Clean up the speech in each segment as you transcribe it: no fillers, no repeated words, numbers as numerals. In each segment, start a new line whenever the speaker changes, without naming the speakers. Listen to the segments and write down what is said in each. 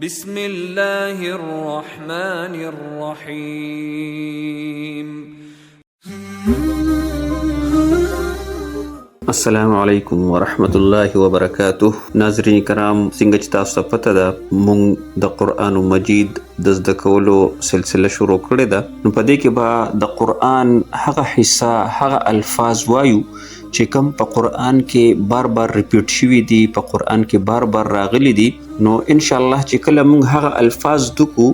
بسم الله الرحمن الرحيم.
السلام علیکم ورحمت الله وبرکاته. ناظرین کرام، څنګه چې تاسو ته پته ده مونږ د قرآن مجید د زده کولو سلسله شروع کړې ده. نو په دې کې به د قرآن هغه حصہ، هغه الفاظ وایو چې کوم په قرآن کې بار بار ریپیټ شوي دي، په قرآن کې بار بار راغلي دي. نو ان شاء الله چې کله مونږ هغه الفاظ دکو،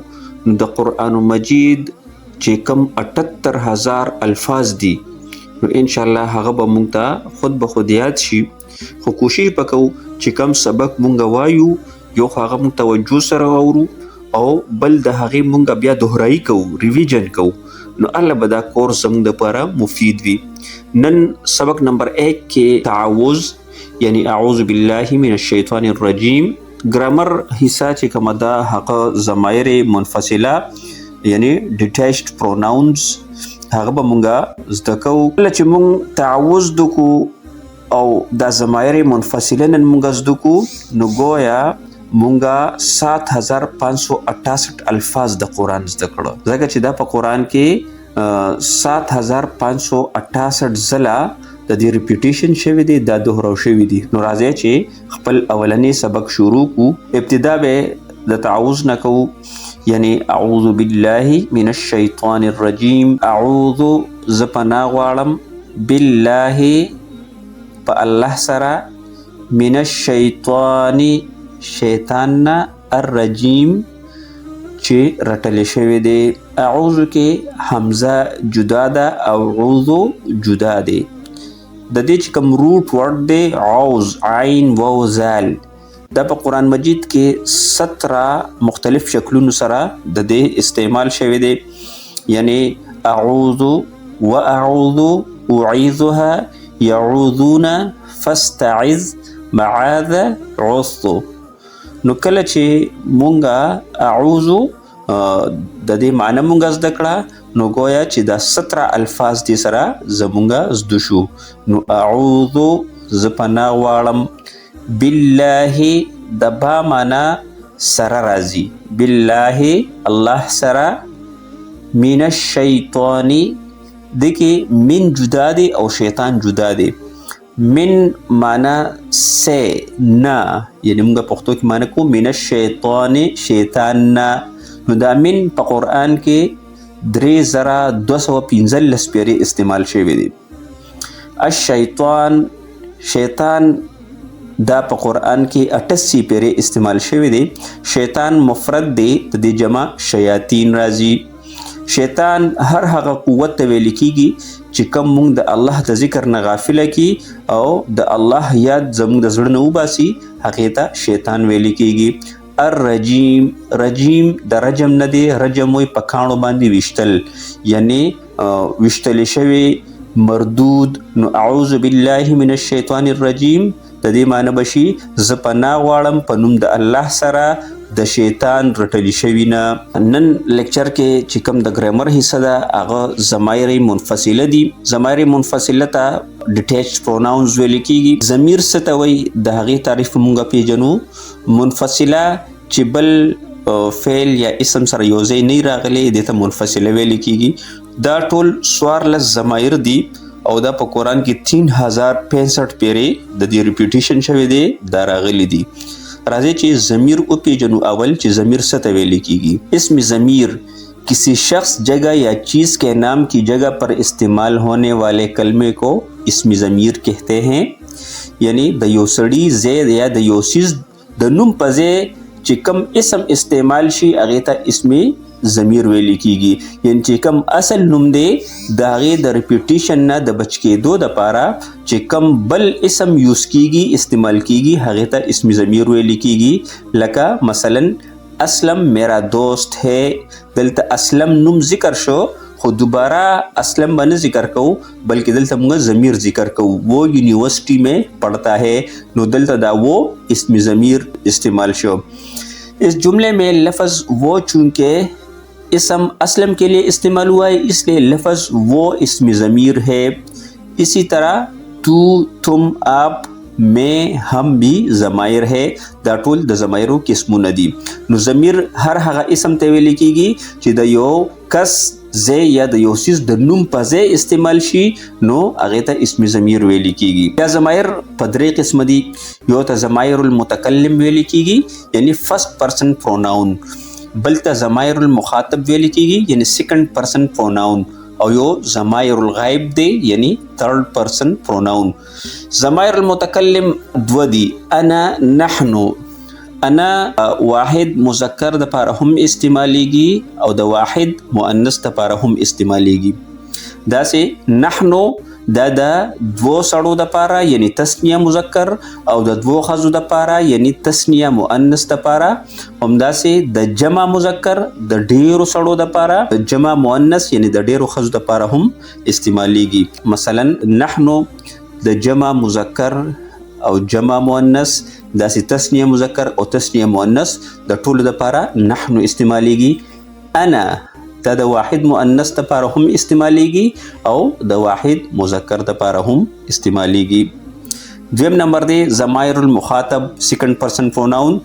نو د قرآن مجید چې کوم 78000 الفاظ دي، نو ان شاء الله هغه به مونږ ته خود به خود یاد شي. خو کوشش وکړو چې کوم سبق مونږ وایو یو هغه مونږ توجه سره واورو، او بل د هغې مونږ بیا دوهرایي کوو، ریویژن کوو. نو الله به دا کورس زموږ دپاره مفید وي. نن سبق نمبر 1 کې تعوذ یعنی اعوذ بالله من الشیطان الرجیم ګرامر حصہ چې کومه ده هغه ضمایر منفصله یعنی ډیټیچډ پروناونز هغه به مونږه زده کوو. کله چې مونږ تعوذ دکو او دا ضمایر منفصله نن مونږه زده کو، نو گویا مونږه 7568 الفاظ د قرآن زده کړو، ځکه چې دا په قرآن کې 7568 ځله د دې ریپیټیشن شوی دی، دا دوهراو شوی دی. نو راځئ چې خپل اولنی سبق شروع کو. ابتدا به د تعوذ نه کوو، یعنی اعوذ بالله من الشیطان الرجیم. اعوذ ز پناه غواړم، بالله په الله سره، من الشیطان شیطان نه، الرجیم چې رټلی شوی دی. اعوذ کې حمزه جدا ده، اعوذ جدا دی. د دې چې کوم روټ ورډ دی عوض، عین واو زال، دا په قرآن مجید کې 17 مختلف شکلونو سره د دې استعمال شوی دی. یعنی اعوذ و اعوذ، اعیذها، یعوذون، فاستعذ، معاذ، عوذت. نو کله چې مونږه اعوذ د دې معنی مونږه زده کړه، نو گویا چې دا 17 الفاظ دې سره زمونږه زده شو. نو اعوذ ز پناه غواړم، بالله د با معنا سره راځي، بالله الله سره، من الشیطان دکې من جدا دی او شیطان جدا دی. من معنا سے نه، یعنی موږ پښتو کې معنا کو من الشیطان شیطان نه. نو دا من په قرآن کې 3215 پیرې استعمال شوی دی. الشیطان شیطان دا په قرآن کې 88 پیرې استعمال شوی دی. شیطان مفرد دی، د دې جمع شیاطین راځي. شیطان هر هغه قوت ته ویل کیږي چې کوم موږ د الله د ذکر نه غافله کی او د الله یاد زموږ د زړه نه وباسي، هغې ته شیطان ویل کیږي. الرجیم، رجیم د رجم نه دی، رجم وی په کاڼو باندې ویشتل، یعنی ویشتل شوی مردود. نو اعوذ بالله من الشیطان الرجیم د دې معنی بشي زه پناه غواړم په نوم د الله سره د شیطان رټلی شوي نه. نن لیکچر کې چې کوم د ګرامر حصہ ده هغه ضمایر منفصله دي. ضمایر منفصله ته ډیټیچډ پروناونز ویل کیږي. ضمیر څه ته وایي د هغې تعریف مونږ پیژنو. منفصله چې بل فعل یا اسم سره یو ځای نه راغلی، دې ته منفصله ویل کیږي. دا ټول 14 ضمایر دي او دا په قرآن کې 3065 پیرې د دې ریپیټیشن شوی دی، دا راغلی دي. راځي چې ضمیر وپیژنو. اول چې ضمیر څه ته ویل کیږي. اسم ضمیر किसी शख्स, जगह या चीज़ के नाम की जगह पर इस्तेमाल होने वाले कलमे को इसम ज़मीर कहते हैं. यानी د یو سړي زید یا د یو څیز د نوم په ځای چې کوم اسم استعمال شي هغې ته اسم ضمیر ویل کیږي. یعنی چې کوم اصل نوم دی د هغې د ریپیټیشن نه د بچ کېدو دپاره چې کوم بل اسم یوز کیږي، استعمال کیږي، هغې ته اسم ضمیر ویل کیږي. لکه مثلا اسلم میرا دوست ہے، دلته اسلم نوم ذکر شو خو دوباره اسلم به نه ذکر کوو بلکې دلته موږ ضمیر ذکر کوو. وہ یونیورسٹی میں پڑھتا ہے، نو دلته دا وہ اسم ضمیر استعمال شو. اس جملے میں لفظ وہ چونکہ اسم اسلم کے لیے استعمال ہوا ہے، اس لیے لفظ وہ اسم ضمیر ہے. اسی طرح تو، تم، آپ میں هم بھی ضمایر ہے. دا ټول د ضمایرو قسمونه دي. نو ضمیر هر هغه اسم ته ویل کیږي چې د یو کس ځای یا د یو څیز د نوم په ځای استعمال شي نو هغې ته اسم ضمیر ویل کیږي. بیا ضمایر په درې قسمه دي. یو ته ضمایر المتکلم ویل کیږي یعنی فرست پرسن پروناون، بل ته ضمایر المخاطب ویل کیږي یعنی سیکنډ پرسن پروناون، او یو ضمایر الغائب دی یعنی تھرڈ پرسن پروناون. ضمایر المتکلم دو دی. انا، نحنو. انا واحد مذکر د پاره هم استعمالیږي او د واحد مؤنث د پاره هم استعمالیږي. داسې نحنو دا د دوو سړو د پاره یعنی تسنیه مذکر او د دوو ښځو د پاره یعنی تسنیه مؤنث د پاره، همداسې د جمع مذکر د ډیرو سړو د پاره د جمع مؤنث یعنی د ډیرو ښځو د پاره هم استعمالیږي. مثلا نحنو د جمع مذکر او جمع مؤنث، داسې تسنیه مذکر او تسنیه مؤنث د ټولو دپاره نحنو استعمالیږي. انا دا د واحد مؤنث دپاره هم استعمالیږي او د واحد مذکر دپاره هم استعمالیږي. دویم نمبر دی ضمایر المخاطب سیکنډ پرسن پروناون،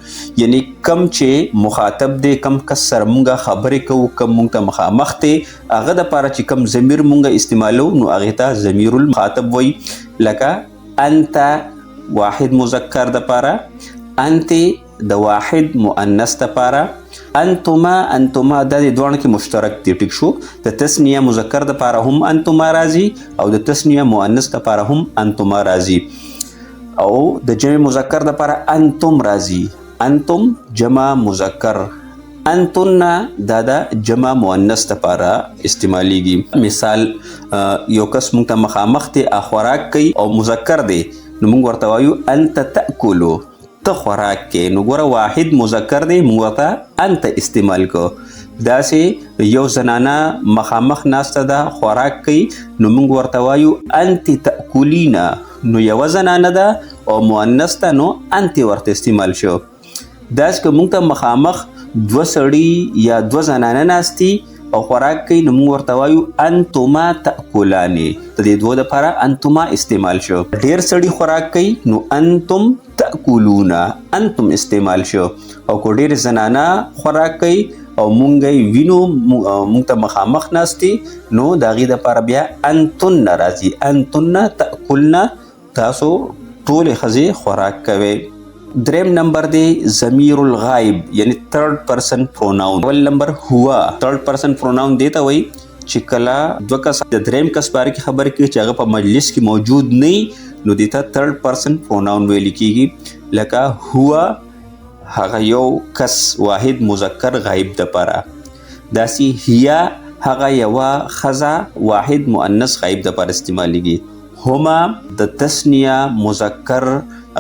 یعنی کم چې مخاطب دی، کم کس سره مونږه خبرې کوو، کم مونږ ته مخامخ دی، هغه دپاره چې کم ضمیر مونږه استعمالو نو هغې ته ضمیر المخاطب وایي. لکه انت واحد مذکر د پاره، انت د واحد مؤنث د پاره، انتما انتما دا د دوه کې مشترک دي. ټیک شو. د تسنیه مذکر د پاره هم انتما راځي او د تسنیه مؤنث د پاره هم انتما راځي او د جمع مذکر د پاره انتم راځي. انتم جمع مذکر، انتن دا د جمع مؤنث د پاره استعمالیږي. مثال یو کس مونږ ته مخامخ دی، خوراک کوي او مذکر دی نو مونږ ورته وایو انت تاکلو، ته خوراک کې. نو ګوره واحد مذکر دی مونږ ورته انت استعمال کو. داسې یو زنانه مخامخ ناسته ده خوراک کوي نو مونږ ورته وایو انت تاکلینا، نو یوه زنانه ده او مؤنث ده نو انت ورته استعمال شو. داسې که مونږ ته مخامخ دوه سړي یا دوه زنانه ناستي او خوراک کوي نو مونږ ورته وایو انتما تاکلانې، د دې دوه دپاره انتما استعمال شو. ډیر سړي خوراک کوي نو انتم تاکلونا، انتم استعمال شو. او که ډیر زنانه خوراک کوي او مونږ یې وینو مونږ ته مخامخ ناستي نو د هغې دپاره بیا انتن راځي. انتن تاکلنا، تاسو ټولې ښځې خوراک کوئ. دریم نمبر دی ضمیر الغائب یعنی تھرڈ پرسن پروناون. اول نمبر هوا. تھرڈ پرسن پروناون دی ته وایي چې کله دوه کس د دریم کس باره کې خبرې کوي چې هغه په مجلس کې موجود نه نو دې ته تھرڈ پرسن پروناون ویل کیږي. لکه هوا هغه یو کس واحد مذکر غایب دپاره، داسې هیا هغه یوه ښځه واحد مؤنث غایب دپاره استعمالیږي. هما د تسنیه مذکر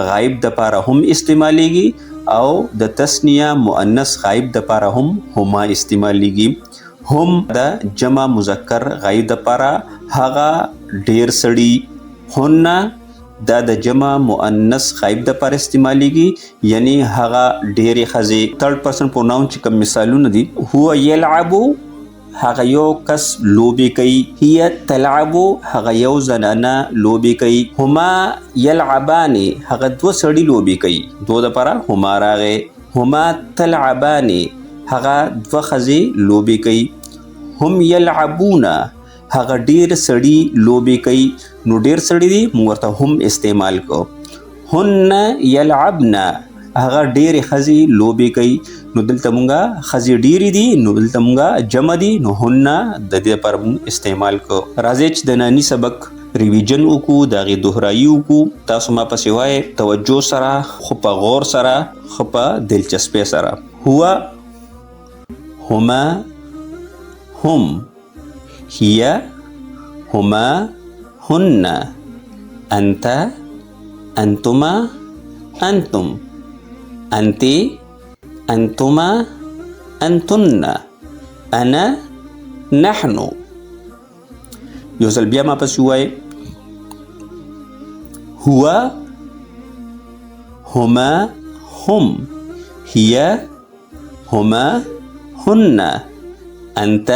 غایب د پاره هم استعمالیږي او د تسنیه مؤنث غایب د پاره هم هما استعمالیږي. هم د جمع مذکر غایب د پاره هغه ډیر سړي، هن دا د جمع مؤنث غایب د پاره استعمالیږي یعنی هغه ډیرې ښځې. تھرڈ پرسن پروناون چې کوم مثالونه دي، هو یلعبو هغه یو کس لوبې کوي، هي تلعبو هغه یو زنانه لوبې کوي، هما یلعبانې هغه دوه سړي لوبې کوي، دوه دپاره هما راغی. هما تلعبانې هغه دوه ښځې لوبې کوي. هم یلعبونه هغه ډیر سړي لوبې کوي، نو ډیر سړي دي موږ ورته هم استعمال کو. هن یلعبنه هغه ډیرې ښځې لوبې کوي، نو دلته مونږه ښځې ډیرې دي نو دلته مونږه جمع دي نو هن د دې لپاره مونږ استعمال کو. راځئ چې د ننني سبق ریویژن وکړو، د هغې دوهرایي وکړو. تاسو ما پسې وایئ توجه سره، خو په غور سره، خو په دلچسپۍ سره. هو، هما، هم، هي، هما، هن، انت، انتما، انتم، انت، انتما، انتن، انا، نحنو. یو ځل بیا ما پسې ووایئ هو، هما، هم، هي، هما، هن، انت،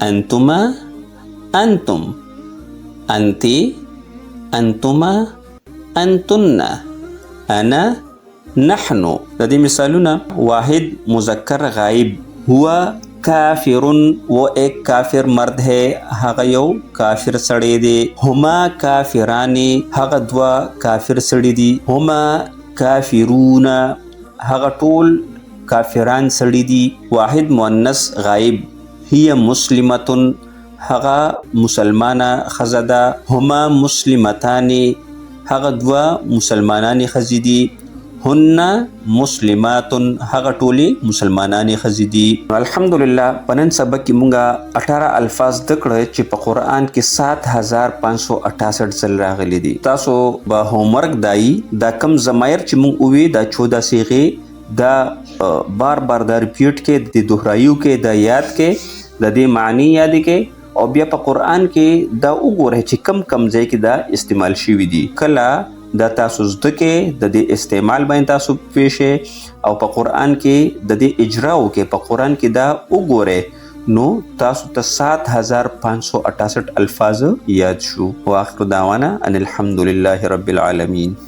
انتما، انتم، انت، انتما، انتن، انا، نحنو. د دې مثالونه واحد مذکر غائب. هو کافر، وہ ایک کافر مرد ہے، هغه یو کافر سړی دی. هما کافرانی، هغه دوا کافر سړي دي. هما کافرون، هغه ټول کافران سړي دي. واحد مؤنث غائب. هي مسلمتون، هغه مسلمانه ښځه ده. هما مسلمتانی، هغه دوا مسلمانانې ښځې دي. هن مسلماتن، هغه ټولې مسلمانانې ښځې دي. الحمدلله په نن سبق کې مونږه 18 الفاظ زده کړه چې په قرآن کې 7568 ځل راغلي دي. تاسو به هومورک دایي دا کم ضمایر چې مونږ ووي دا 14 صیغې دا بار بار دا ریپیټ کې د دوهرایو کې دا یاد کې د دې معنی یاد کې او بیا په قرآن کې دا وګورئ چې کم کم ځای کې دا استعمال شوي دي. کله دا تاسو زده کې د دې استعمال باندې تاسو پېښې او په قرآن کې د دې اجراو کې په قرآن کې دا وګورئ نو تاسو ته 7568 الفاظ یاد شو. واخر دعوانا ان الحمدلله رب العالمین.